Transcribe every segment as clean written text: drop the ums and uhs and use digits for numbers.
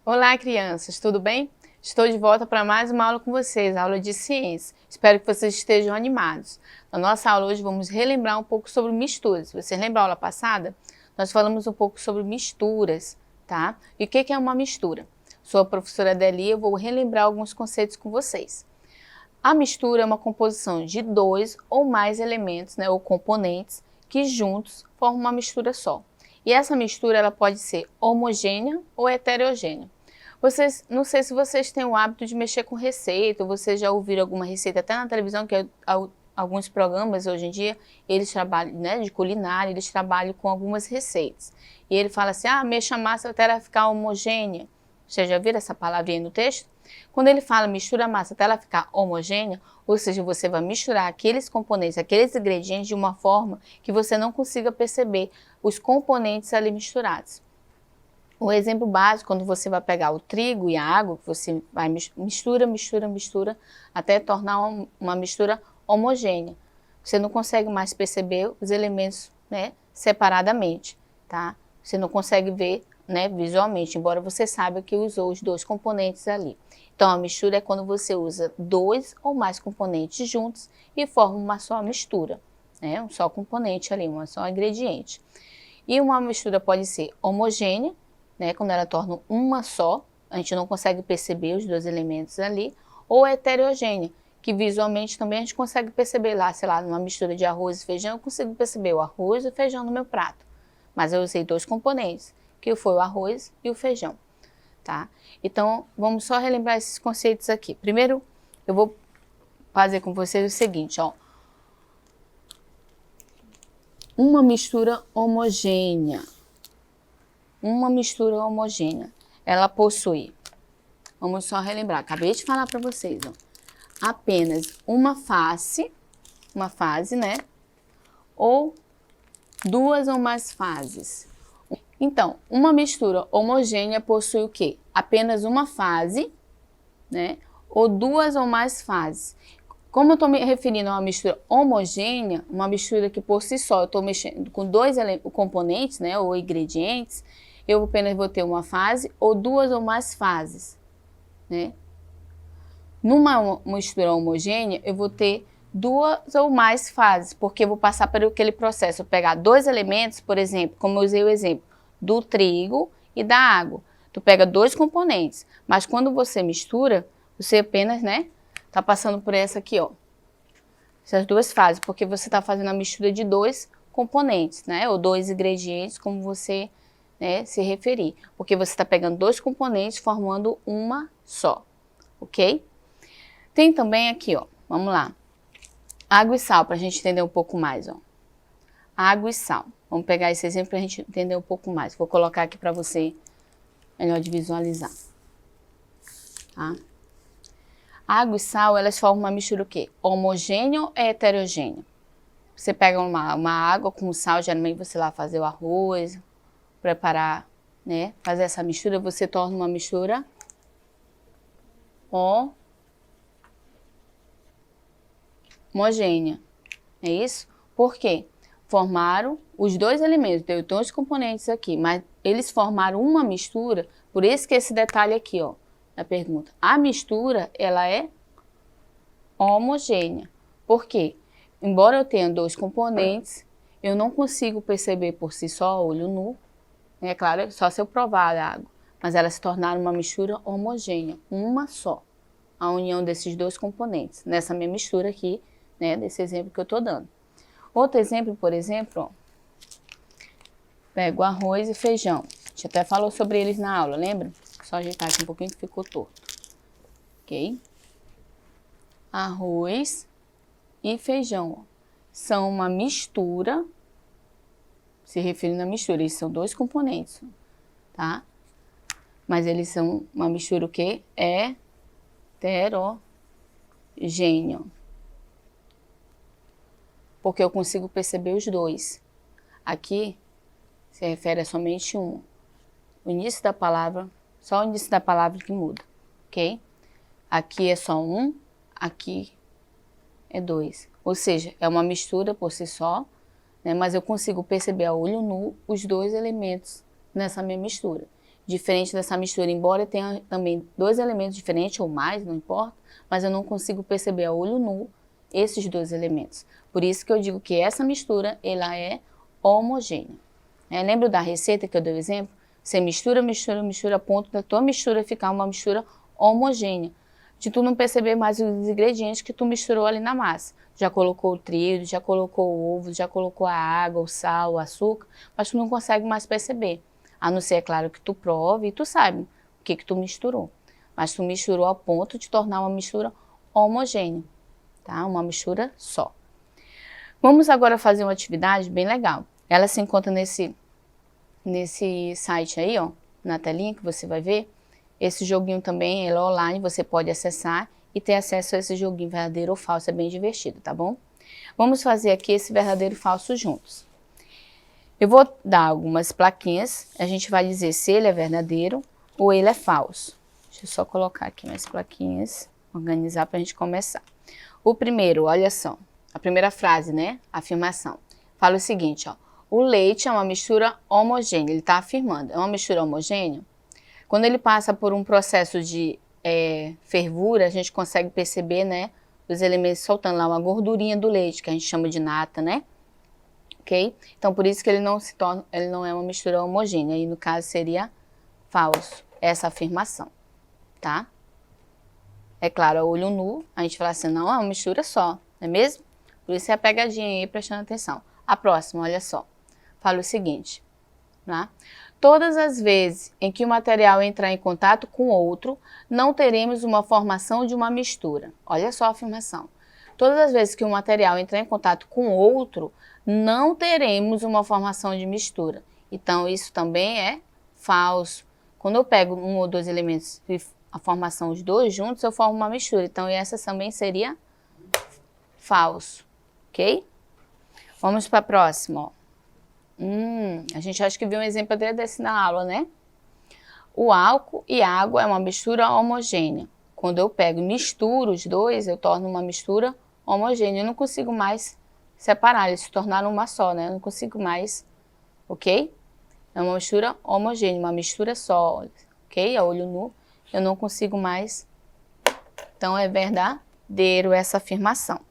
Olá, crianças, tudo bem? Estou de volta para mais uma aula com vocês, aula de ciência. Espero que vocês estejam animados. Na nossa aula hoje vamos relembrar um pouco sobre misturas. Vocês lembram a aula passada? Nós falamos um pouco sobre misturas, tá? E o que é uma mistura? Sou a professora Adeli e eu vou relembrar alguns conceitos com vocês. A mistura é uma composição de dois ou mais elementos, ou componentes, que juntos formam uma mistura só. E essa mistura ela pode ser homogênea ou heterogênea. Não sei se vocês têm o hábito de mexer com receita, ou vocês já ouviram alguma receita até na televisão, que alguns programas hoje em dia, eles trabalham, de culinária, eles trabalham com algumas receitas. E ele fala assim, mexa a massa até ela ficar homogênea. Vocês já viram essa palavrinha no texto? Quando ele fala mistura a massa até ela ficar homogênea, ou seja, você vai misturar aqueles componentes, aqueles ingredientes de uma forma que você não consiga perceber os componentes ali misturados. O exemplo básico, quando você vai pegar o trigo e a água, você vai mistura até tornar uma mistura homogênea. Você não consegue mais perceber os elementos, separadamente, tá? Você não consegue ver, visualmente, embora você saiba que usou os dois componentes ali. Então, a mistura é quando você usa dois ou mais componentes juntos e forma uma só mistura, um só componente ali, um só ingrediente. E uma mistura pode ser homogênea, quando ela torna uma só, a gente não consegue perceber os dois elementos ali, ou heterogênea, que visualmente também a gente consegue perceber lá, sei lá, numa mistura de arroz e feijão, eu consigo perceber o arroz e o feijão no meu prato. Mas eu usei dois componentes, que foi o arroz e o feijão, tá? Então, vamos só relembrar esses conceitos aqui. Primeiro, eu vou fazer com vocês o seguinte, uma mistura homogênea. Uma mistura homogênea, ela possui, vamos só relembrar, acabei de falar para vocês, apenas uma fase, ou duas ou mais fases. Então, uma mistura homogênea possui o quê? Apenas uma fase, ou duas ou mais fases. Como eu estou me referindo a uma mistura homogênea, uma mistura que por si só eu estou mexendo com dois componentes, ou ingredientes, eu apenas vou ter uma fase ou duas ou mais fases, Numa mistura homogênea, eu vou ter duas ou mais fases, porque eu vou passar por aquele processo, eu pegar dois elementos, por exemplo, como eu usei o exemplo, do trigo e da água. Tu pega dois componentes, mas quando você mistura, você apenas, tá passando por essa aqui, essas duas fases, porque você tá fazendo a mistura de dois componentes, ou dois ingredientes, como você se referir, porque você está pegando dois componentes formando uma só, ok? Tem também aqui, vamos lá, água e sal, para a gente entender um pouco mais, água e sal. Vamos pegar esse exemplo para a gente entender um pouco mais. Vou colocar aqui para você melhor de visualizar, tá? Água e sal, elas formam uma mistura o quê? Homogênea ou heterogênea? Você pega uma água com sal, geralmente você lá fazer o arroz, preparar, fazer essa mistura, você torna uma mistura homogênea, é isso? Por quê? Formaram os dois elementos, deu dois componentes aqui, mas eles formaram uma mistura, por isso que esse detalhe aqui, na pergunta. A mistura, ela é homogênea. Por quê? Embora eu tenha dois componentes, eu não consigo perceber por si só, olho nu, é claro, só se eu provar a água, mas elas se tornaram uma mistura homogênea, uma só, a união desses dois componentes, nessa minha mistura aqui, desse exemplo que eu estou dando. Outro exemplo, por exemplo, pego arroz e feijão, a gente até falou sobre eles na aula, lembra? Só ajeitar aqui um pouquinho que ficou torto, ok? Arroz e feijão, são uma mistura, se referindo à mistura, eles são dois componentes, tá? Mas eles são uma mistura o quê? Heterogênea. Porque eu consigo perceber os dois. Aqui se refere a somente um. O início da palavra, só o início da palavra que muda, ok? Aqui é só um, aqui é dois. Ou seja, é uma mistura por si só, mas eu consigo perceber a olho nu os dois elementos nessa minha mistura. diferente dessa mistura, embora tenha também dois elementos diferentes ou mais, não importa, mas eu não consigo perceber a olho nu esses dois elementos. Por isso que eu digo que essa mistura, ela é homogênea. Lembra da receita que eu dei o exemplo? Você mistura, mistura, mistura, a ponto da tua mistura ficar uma mistura homogênea. De tu não perceber mais os ingredientes que tu misturou ali na massa. Já colocou o trigo, já colocou o ovo, já colocou a água, o sal, o açúcar, mas tu não consegue mais perceber. A não ser, é claro, que tu prove e tu sabe o que tu misturou. Mas tu misturou ao ponto de tornar uma mistura homogênea, tá? Uma mistura só. Vamos agora fazer uma atividade bem legal. Ela se encontra nesse site aí, ó, na telinha que você vai ver. Esse joguinho também, ele é online, você pode acessar e ter acesso a esse joguinho verdadeiro ou falso, é bem divertido, tá bom? Vamos fazer aqui esse verdadeiro e falso juntos. Eu vou dar algumas plaquinhas, a gente vai dizer se ele é verdadeiro ou ele é falso. Deixa eu só colocar aqui mais plaquinhas, organizar para a gente começar. O primeiro, olha só, a primeira frase, né? Afirmação. Fala o seguinte, ó. O leite é uma mistura homogênea, ele está afirmando, é uma mistura homogênea? Quando ele passa por um processo de fervura, a gente consegue perceber, né, os elementos soltando lá uma gordurinha do leite, que a gente chama de nata, né? Ok? Então, por isso que ele não é uma mistura homogênea, e no caso seria falso, essa afirmação, tá? É claro, a olho nu, a gente fala assim, não, é uma mistura só, não é mesmo? Por isso é a pegadinha aí, prestando atenção. A próxima, olha só, fala o seguinte, tá? Todas as vezes em que o material entrar em contato com outro, não teremos uma formação de uma mistura. Olha só a afirmação. Todas as vezes que o material entrar em contato com outro, não teremos uma formação de mistura. Então, isso também é falso. Quando eu pego um ou dois elementos e a formação os dois juntos, eu formo uma mistura. Então, essa também seria falso, ok? Vamos para a próxima, ó. A gente acha que viu um exemplo desse na aula, né? O álcool e água é uma mistura homogênea. Quando eu pego e misturo os dois, eu torno uma mistura homogênea. Eu não consigo mais separar, eles se tornaram uma só, né? Eu não consigo mais, ok? É uma mistura homogênea, uma mistura só, ok? A olho nu, eu não consigo mais. Então, é verdadeiro essa afirmação.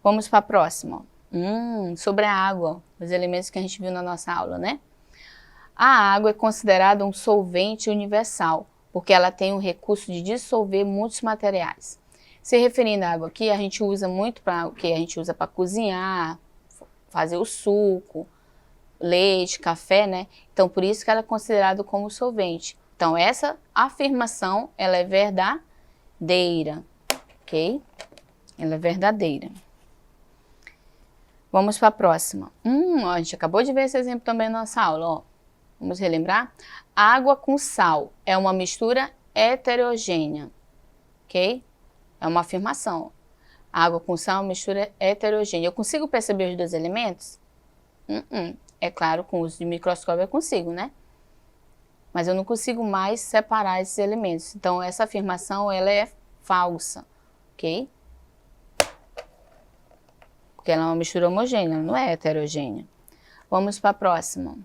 Vamos para a próxima. Sobre a água, os elementos que a gente viu na nossa aula, né? A água é considerada um solvente universal, porque ela tem o recurso de dissolver muitos materiais. Se referindo à água aqui, a gente usa muito para o que? A gente usa para cozinhar, fazer o suco, leite, café, né? Então, por isso que ela é considerada como solvente. Então, essa afirmação, ela é verdadeira, ok? Ela é verdadeira. Vamos para a próxima. A gente acabou de ver esse exemplo também na nossa aula, ó. Vamos relembrar? Água com sal é uma mistura heterogênea, ok? É uma afirmação. Água com sal é uma mistura heterogênea. Eu consigo perceber os dois elementos? É claro, com o uso de microscópio eu consigo, né? Mas eu não consigo mais separar esses elementos. Então, essa afirmação, ela é falsa, ok? Porque ela é uma mistura homogênea, não é heterogênea. Vamos para a próxima.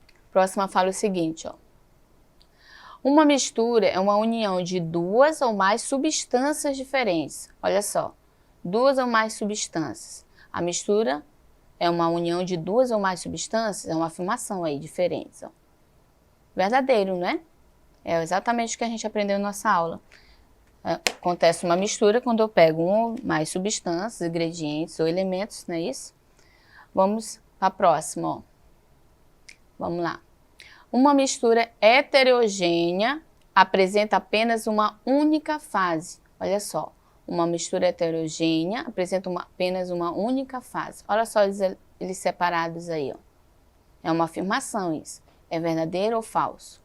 A próxima fala o seguinte, ó. Uma mistura é uma união de duas ou mais substâncias diferentes. Olha só, duas ou mais substâncias. A mistura é uma união de duas ou mais substâncias, é uma afirmação aí, diferente, ó. Verdadeiro, né? É exatamente o que a gente aprendeu na nossa aula. Acontece uma mistura quando eu pego uma ou mais substâncias, ingredientes ou elementos, não é isso? Vamos para a próxima, ó. Vamos lá. Uma mistura heterogênea apresenta apenas uma única fase. Olha só, uma mistura heterogênea apresenta apenas uma única fase. Olha só eles separados aí, ó. É uma afirmação isso. É verdadeiro ou falso?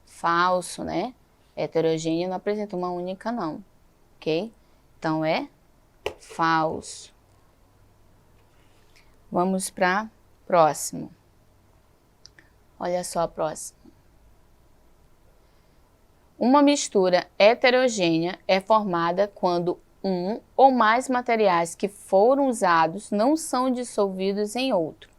Falso, né? Heterogênea não apresenta uma única não, ok? Então, é falso. Vamos para a próxima. Olha só a próxima. Uma mistura heterogênea é formada quando um ou mais materiais que foram usados não são dissolvidos em outro.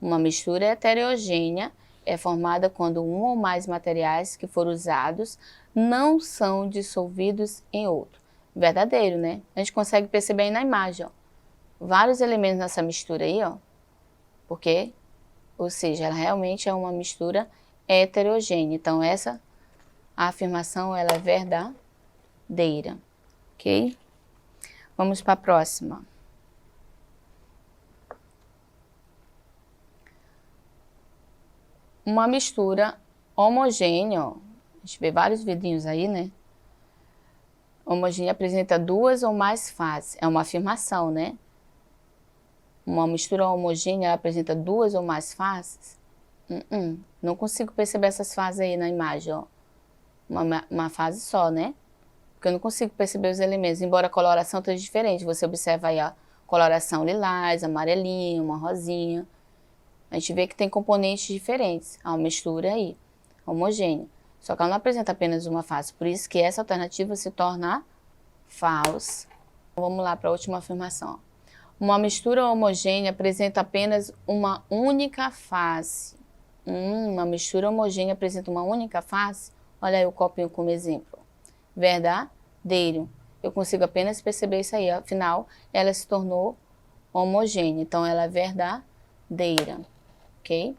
Uma mistura heterogênea é formada quando um ou mais materiais que foram usados não são dissolvidos em outro. Verdadeiro, né? A gente consegue perceber aí na imagem, ó. Vários elementos nessa mistura aí, ó. Porque, ou seja, ela realmente é uma mistura heterogênea. Então, essa afirmação, ela é verdadeira, ok? Vamos para a próxima. Uma mistura homogênea, ó. A gente vê vários vidrinhos aí, né? Homogênea apresenta duas ou mais fases. É uma afirmação, né? Uma mistura homogênea apresenta duas ou mais fases? Não consigo perceber essas fases aí na imagem, ó. Uma fase só, né? Porque eu não consigo perceber os elementos, embora a coloração esteja diferente. Você observa aí a coloração lilás, amarelinho, uma rosinha. A gente vê que tem componentes diferentes. Há uma mistura aí, homogênea. Só que ela não apresenta apenas uma fase. Por isso que essa alternativa se torna falsa. Vamos lá para a última afirmação. Uma mistura homogênea apresenta apenas uma única face. Uma mistura homogênea apresenta uma única face? Olha aí o copinho como exemplo. Verdadeiro. Eu consigo apenas perceber isso aí. Afinal, ela se tornou homogênea. Então, ela é verdadeira. Ok?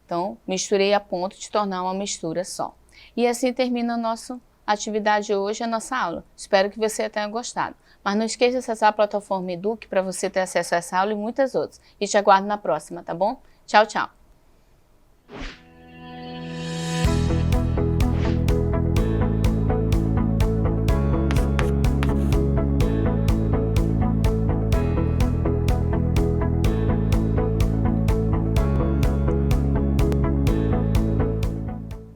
Então, misturei a ponto de tornar uma mistura só. E assim termina a nossa atividade hoje, a nossa aula. Espero que você tenha gostado. Mas não esqueça de acessar a plataforma Eduque para você ter acesso a essa aula e muitas outras. E te aguardo na próxima, tá bom? Tchau, tchau!